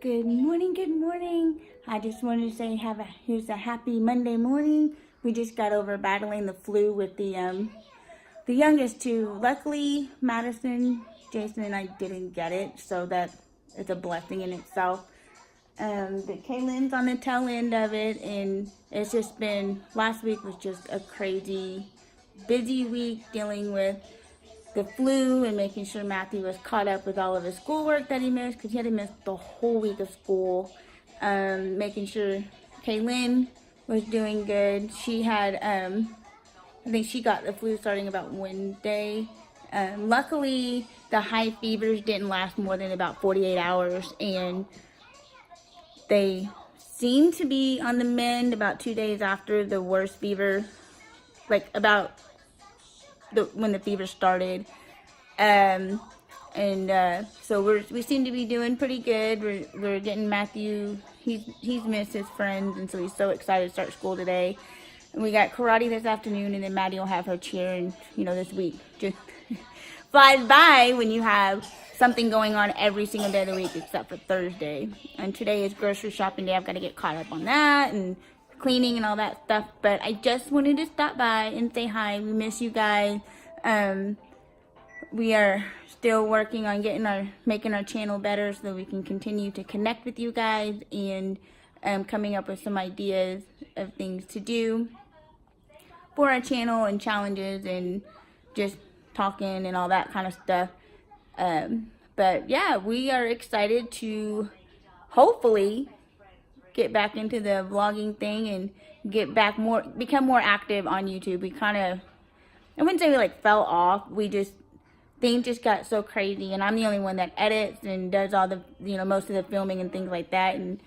Good morning, good morning. I just wanted to say here's a happy Monday morning. We just got over battling the flu with the youngest two. Luckily, Madison, Jason, and I didn't get it, so that is a blessing in itself. But Kaylin's on the tail end of it, and it's just been, last week was just a crazy, busy week dealing with the flu and making sure Matthew was caught up with all of his schoolwork that he missed, because he had to miss the whole week of school. Making sure Kaylin was doing good. She had, I think she got the flu starting about Wednesday. Luckily, the high fevers didn't last more than about 48 hours, and they seemed to be on the mend about 2 days after the worst fever, like about when the fever started. So we seem to be doing pretty good. We're getting Matthew, he's missed his friends, and so he's so excited to start school today. And we got karate this afternoon, and then Maddie will have her cheer, and this week just flies by when you have something going on every single day of the week except for Thursday. And today is grocery shopping day. I've got to get caught up on that and cleaning and all that stuff. But I just wanted to stop by and say hi. We miss you guys. We are still working on making our channel better so that we can continue to connect with you guys, and coming up with some ideas of things to do for our channel and challenges and just talking and all that kind of stuff. But yeah, we are excited to hopefully get back into the vlogging thing and become more active on YouTube. We kind of, I wouldn't say we fell off. Things just got so crazy, and I'm the only one that edits and does all the, most of the filming and things like that. And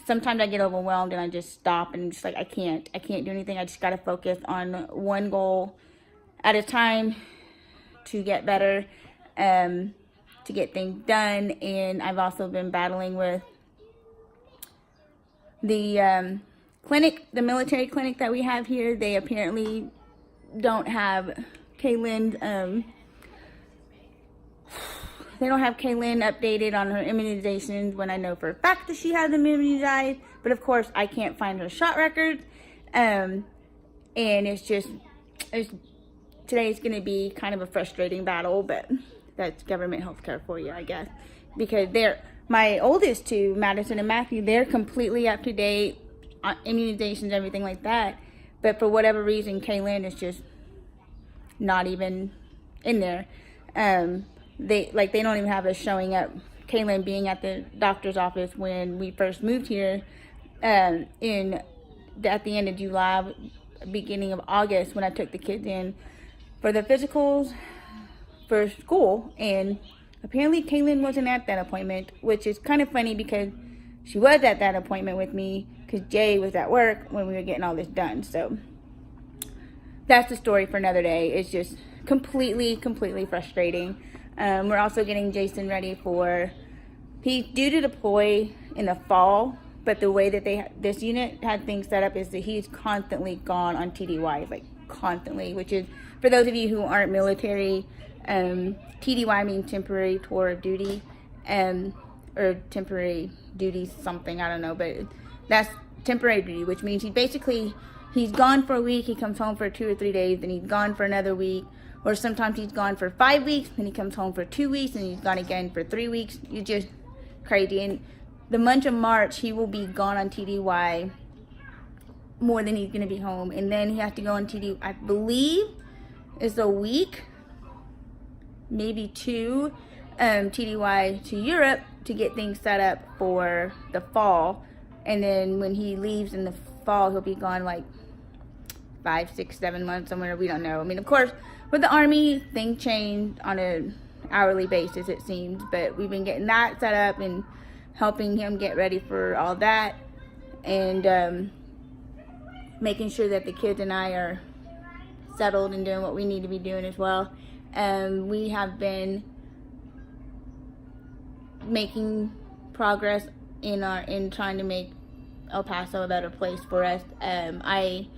sometimes I get overwhelmed and I just stop and just I can't do anything. I just got to focus on one goal at a time to get better, to get things done. And I've also been battling with the clinic, the military clinic that we have here. They apparently don't have Kaylin, they don't have Kaylin updated on her immunizations, when I know for a fact that she has them immunized. But of course, I can't find her shot records. And today's going to be kind of a frustrating battle, but that's government healthcare for you, I guess. Because my oldest two, Madison and Matthew, they're completely up to date on immunizations, everything like that. But for whatever reason, Kaylin is just not even in there. They don't even have us showing up. Kaylin being at the doctor's office when we first moved here, at the end of July, beginning of August, when I took the kids in for the physicals for school. And apparently Kaylin wasn't at that appointment, which is kind of funny because she was at that appointment with me because Jay was at work when we were getting all this done. So that's the story for another day. It's just completely frustrating. We're also getting Jason ready he's due to deploy in the fall, but the way that this unit had things set up is that he's constantly gone on TDY, constantly, which is, for those of you who aren't military, TDY means temporary tour of duty, or temporary duty something, I don't know, but that's temporary duty, which means he's gone for a week, he comes home for 2 or 3 days, then he's gone for another week, or sometimes he's gone for 5 weeks, then he comes home for 2 weeks, and he's gone again for 3 weeks. It's just crazy. And the month of March, he will be gone on TDY more than he's going to be home. And then he has to go on TDY, I believe, it's a week, maybe 2, TDY to Europe to get things set up for the fall. And then when he leaves in the fall, he'll be gone 5, 6, 7 months somewhere. We don't know. I mean, of course, with the Army, things change on an hourly basis, it seems. But we've been getting that set up and helping him get ready for all that. And making sure that the kids and I are settled and doing what we need to be doing as well. We have been making progress in trying to make El Paso a better place for us. I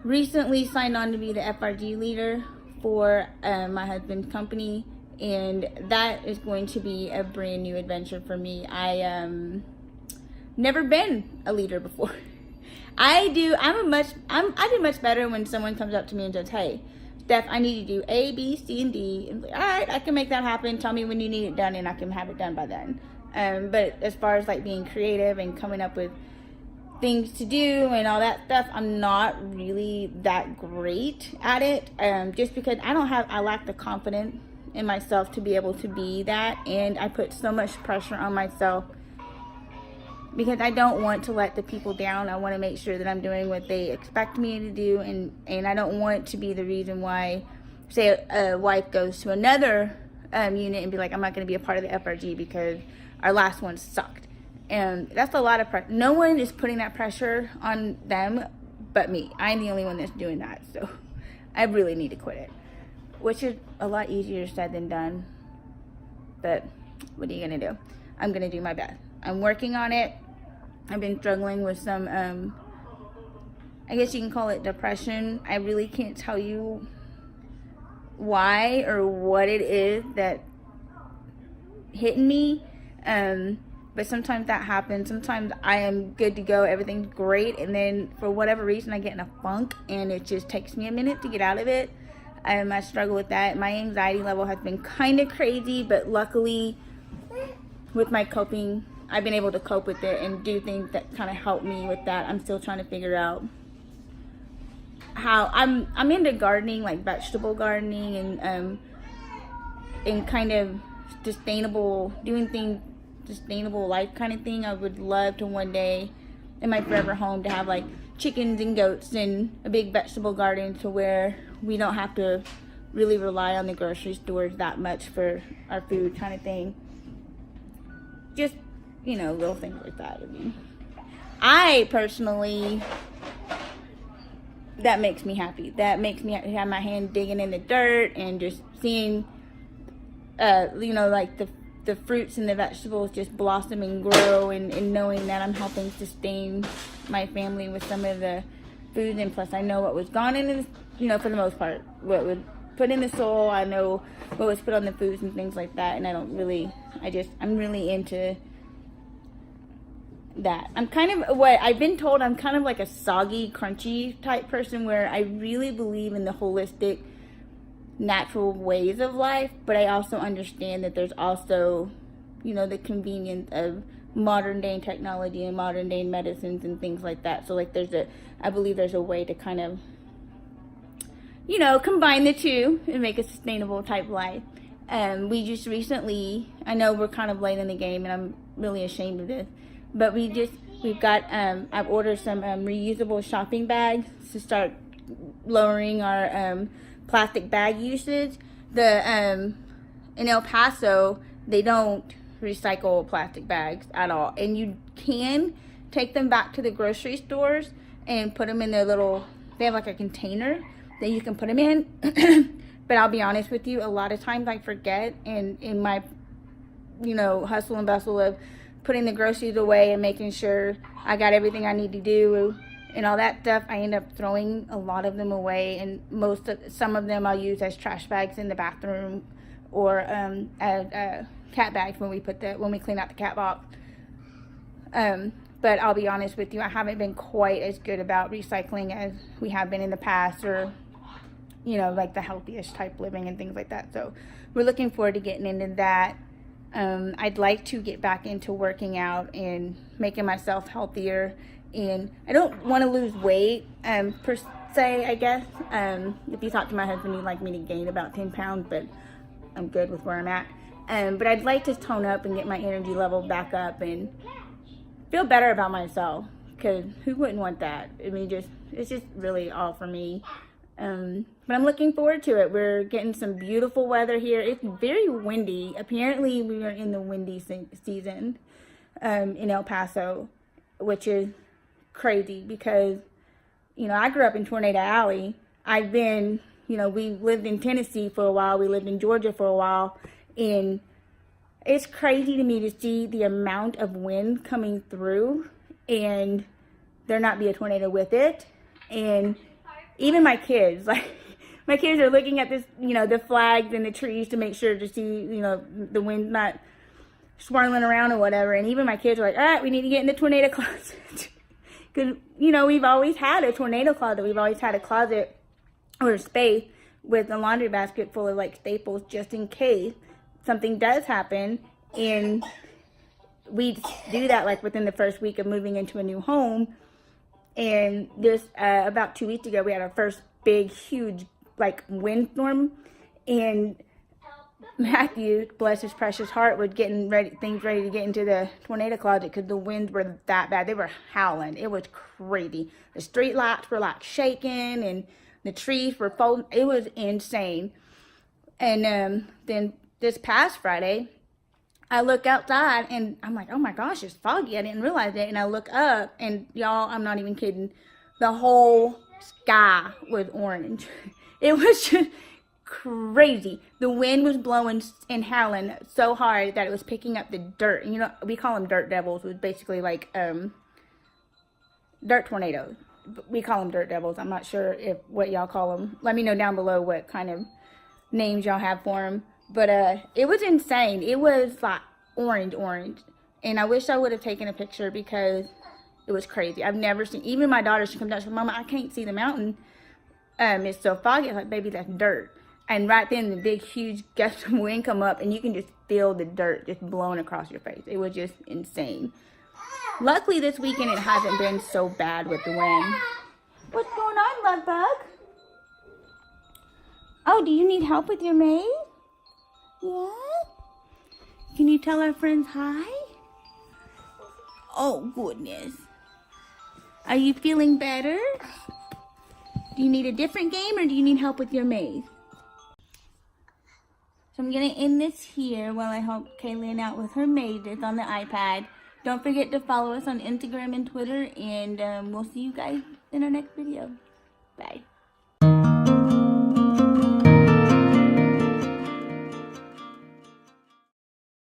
recently signed on to be the FRG leader for my husband's company, and that is going to be a brand new adventure for me. I never been a leader before. I do much better when someone comes up to me and says, hey, Steph, I need you to do A, B, C, and D. And like, all right, I can make that happen. Tell me when you need it done, and I can have it done by then. But as far as like being creative and coming up with things to do and all that stuff, I'm not really that great at it. Just because I lack the confidence in myself to be able to be that, and I put so much pressure on myself because I don't want to let the people down. I want to make sure that I'm doing what they expect me to do, and I don't want to be the reason why, say, a wife goes to another unit and be like, I'm not going to be a part of the FRG because our last one sucked. And that's a lot of pressure. No one is putting that pressure on them but me. I'm the only one that's doing that, so I really need to quit it, which is a lot easier said than done. But what are you going to do? I'm going to do my best. I'm working on it. I've been struggling with some, I guess you can call it depression. I really can't tell you why or what it is that hitting me. But sometimes that happens. Sometimes I am good to go, everything's great, and then for whatever reason I get in a funk and it just takes me a minute to get out of it. I struggle with that. My anxiety level has been kind of crazy, but luckily with my coping, I've been able to cope with it and do things that kind of help me with that. I'm still trying to figure out how I'm into gardening, like vegetable gardening, and kind of doing things sustainable life kind of thing. I would love to one day in my forever home to have like chickens and goats and a big vegetable garden to where we don't have to really rely on the grocery stores that much for our food kind of thing. Just, little things like that. I mean, I personally, that makes me happy. That makes me have my hand digging in the dirt and just seeing, like the fruits and the vegetables just blossom and grow, and knowing that I'm helping sustain my family with some of the food. And plus I know what was gone in, for the most part, what was put in the soil. I know what was put on the foods and things like that. And I'm really into that. I'm kind of, what I've been told, I'm kind of like a soggy, crunchy type person where I really believe in the holistic, natural ways of life, but I also understand that there's also, the convenience of modern day technology and modern day medicines and things like that. So like I believe there's a way to kind of, combine the two and make a sustainable type life. We just recently, I know we're kind of late in the game and I'm really ashamed of this, but we've got, I've ordered some reusable shopping bags to start lowering our plastic bag usage. In El Paso, they don't recycle plastic bags at all, and you can take them back to the grocery stores and put them in their they have like a container that you can put them in. But I'll be honest with you, a lot of times I forget, and in my hustle and bustle of putting the groceries away and making sure I got everything I need to do and all that stuff, I end up throwing a lot of them away, and some of them I'll use as trash bags in the bathroom, or as cat bags when we clean out the cat box. But I'll be honest with you, I haven't been quite as good about recycling as we have been in the past, or like the healthiest type living and things like that. So we're looking forward to getting into that. I'd like to get back into working out and making myself healthier. And I don't want to lose weight, per se, I guess. If you talk to my husband, he'd like me to gain about 10 pounds, but I'm good with where I'm at. But I'd like to tone up and get my energy level back up and feel better about myself, because who wouldn't want that? I mean, it's just really all for me. But I'm looking forward to it. We're getting some beautiful weather here. It's very windy. Apparently, we are in the windy season in El Paso, which is crazy because, I grew up in Tornado Alley. I've been, we lived in Tennessee for a while. We lived in Georgia for a while. And it's crazy to me to see the amount of wind coming through and there not be a tornado with it. And even my kids, like my kids are looking at this, the flags and the trees to make sure to see, the wind not swirling around or whatever. And even my kids are like, all right, we need to get in the tornado closet. Because, we've always had a tornado closet. We've always had a closet or a space with a laundry basket full of like staples just in case something does happen. And we do that like within the first week of moving into a new home. And this, about 2 weeks ago, we had our first big, huge, like, windstorm. And Matthew, bless his precious heart, was getting things ready to get into the tornado closet because the winds were that bad. They were howling. It was crazy. The street lights were like shaking and the trees were folding. It was insane. And then this past Friday, I look outside and I'm like, oh my gosh, it's foggy. I didn't realize it. And I look up and y'all, I'm not even kidding. The whole sky was orange. It was just crazy. The wind was blowing and howling so hard that it was picking up the dirt. We call them dirt devils. It was basically like dirt tornadoes. We call them dirt devils. I'm not sure what y'all call them. Let me know down below what kind of names y'all have for them. But it was insane. It was like orange. And I wish I would have taken a picture because it was crazy. I've never seen, even my daughter, she comes down, she says, Mama, I can't see the mountain. It's so foggy. I'm like, baby, that's dirt. And right then the big, huge gust of wind come up and you can just feel the dirt just blowing across your face. It was just insane. Luckily this weekend it hasn't been so bad with the wind. What's going on, Love Bug? Oh, do you need help with your maze? Yeah? Can you tell our friends hi? Oh, goodness. Are you feeling better? Do you need a different game or do you need help with your maze? So I'm going to end this here while I help Kaylin out with her mazes on the iPad. Don't forget to follow us on Instagram and Twitter, and we'll see you guys in our next video. Bye.